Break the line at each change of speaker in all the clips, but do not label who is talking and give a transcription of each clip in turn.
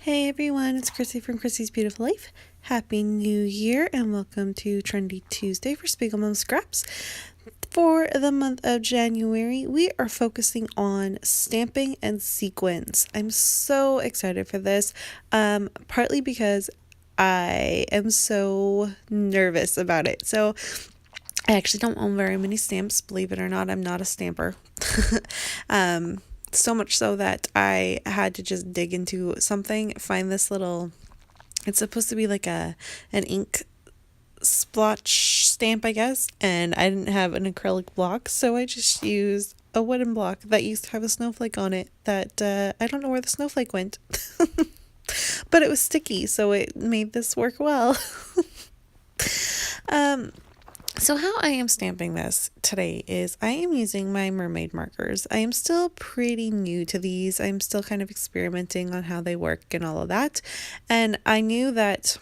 Hey everyone, it's Chrissy from Chrissy's Beautiful Life. Happy New Year and welcome to Trendy Tuesday for Spiegelmom Scraps. For the month of January, we are focusing on stamping and sequins. I'm so excited for this, partly because I am so nervous about it. So I actually don't own very many stamps, believe it or not. I'm not a stamper. So much so that I had to just dig into something, find this little, it's supposed to be like an ink splotch stamp, I guess, and I didn't have an acrylic block, so I just used a wooden block that used to have a snowflake on it that I don't know where the snowflake went. But it was sticky, so it made this work well. So how I am stamping this today is I am using my mermaid markers. I am still pretty new to these. I'm still kind of experimenting on how they work and all of that. And I knew that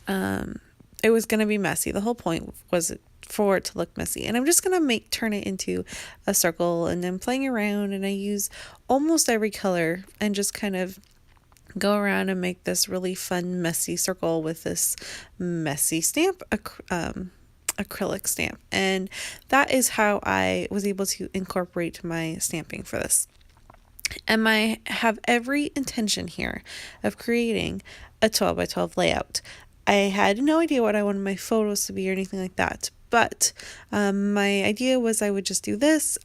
it was going to be messy. The whole point was for it to look messy. And I'm just going to turn it into a circle, and I'm playing around, and I use almost every color and just kind of go around and make this really fun messy circle with this messy stamp acrylic stamp. And that is how I was able to incorporate my stamping for this. And I have every intention here of creating a 12 by 12 layout. I had no idea what I wanted my photos to be or anything like that, but my idea was I would just do this,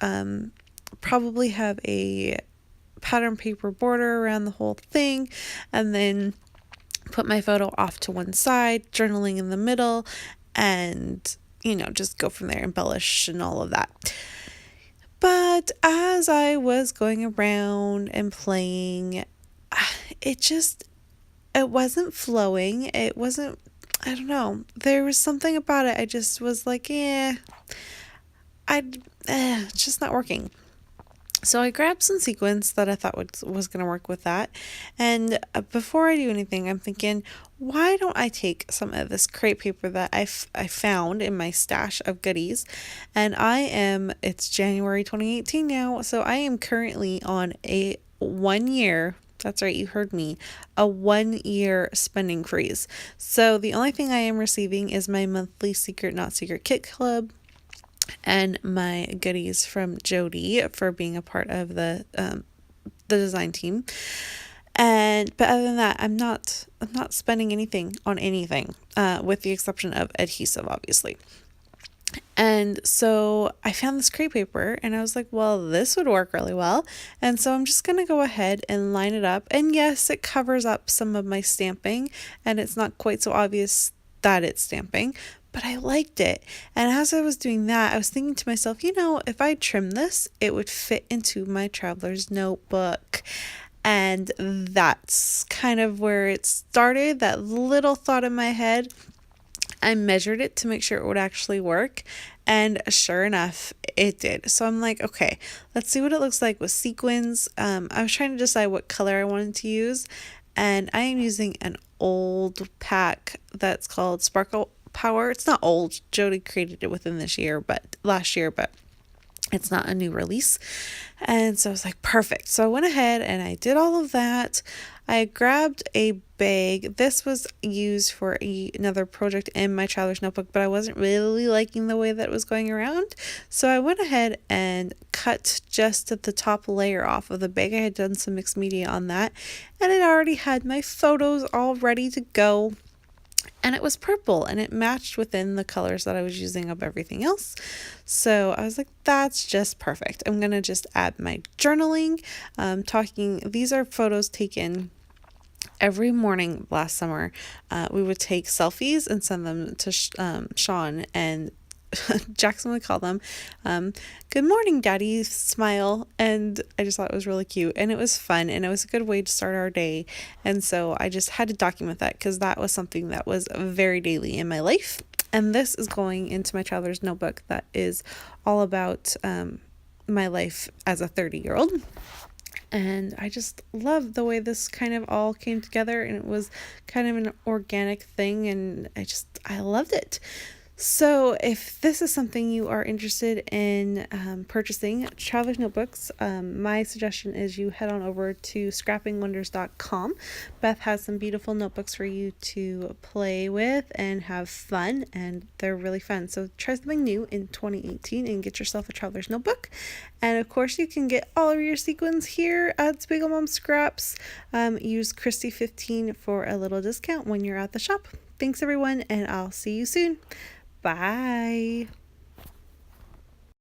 probably have a pattern paper border around the whole thing, and then put my photo off to one side, journaling in the middle, and just go from there, embellish and all of that. But as I was going around and playing, it wasn't flowing. It wasn't, I don't know. There was something about it. I just was like, it's just not working. So I grabbed some sequins that I thought was going to work with that. And before I do anything, I'm thinking, why don't I take some of this crepe paper that I found in my stash of goodies, and it's January 2018 now, so I am currently on a 1 year, that's right, you heard me, a 1 year spending freeze. So the only thing I am receiving is my monthly Secret Not Secret Kit Club and my goodies from Jody for being a part of the design team. But other than that, I'm not spending anything on anything, with the exception of adhesive, obviously. And so I found this crepe paper and I was like, well, this would work really well. And so I'm just going to go ahead and line it up. And yes, it covers up some of my stamping and it's not quite so obvious that it's stamping, but I liked it. And as I was doing that, I was thinking to myself, if I trim this, it would fit into my traveler's notebook. And that's kind of where it started, that little thought in my head. I measured it to make sure it would actually work. And sure enough, it did. So I'm like, okay, let's see what it looks like with sequins. I was trying to decide what color I wanted to use. And I am using an old pack that's called Sparkle Power. It's not old. Jody created it within last year, but it's not a new release. And so I was like, perfect. So I went ahead and I did all of that. I grabbed a bag. This was used for another project in my traveler's notebook, but I wasn't really liking the way that it was going around. So I went ahead and cut just at the top layer off of the bag. I had done some mixed media on that, and it already had my photos all ready to go. And it was purple and it matched within the colors that I was using of everything else. So I was like, that's just perfect. I'm going to just add my journaling. These are photos taken every morning last summer. We would take selfies and send them to Sean, and Jackson would call them good morning daddy smile, and I just thought it was really cute and it was fun and it was a good way to start our day. And so I just had to document that because that was something that was very daily in my life. And this is going into my traveler's notebook that is all about my life as a 30-year-old. And I just love the way this kind of all came together, and it was kind of an organic thing, and I loved it. So, if this is something you are interested in purchasing, traveler's notebooks, my suggestion is you head on over to scrappingwonders.com. Beth has some beautiful notebooks for you to play with and have fun, and they're really fun. So, try something new in 2018 and get yourself a traveler's notebook. And of course, you can get all of your sequins here at Spiegelmom Mom Scraps. Use Christy15 for a little discount when you're at the shop. Thanks, everyone, and I'll see you soon. Bye.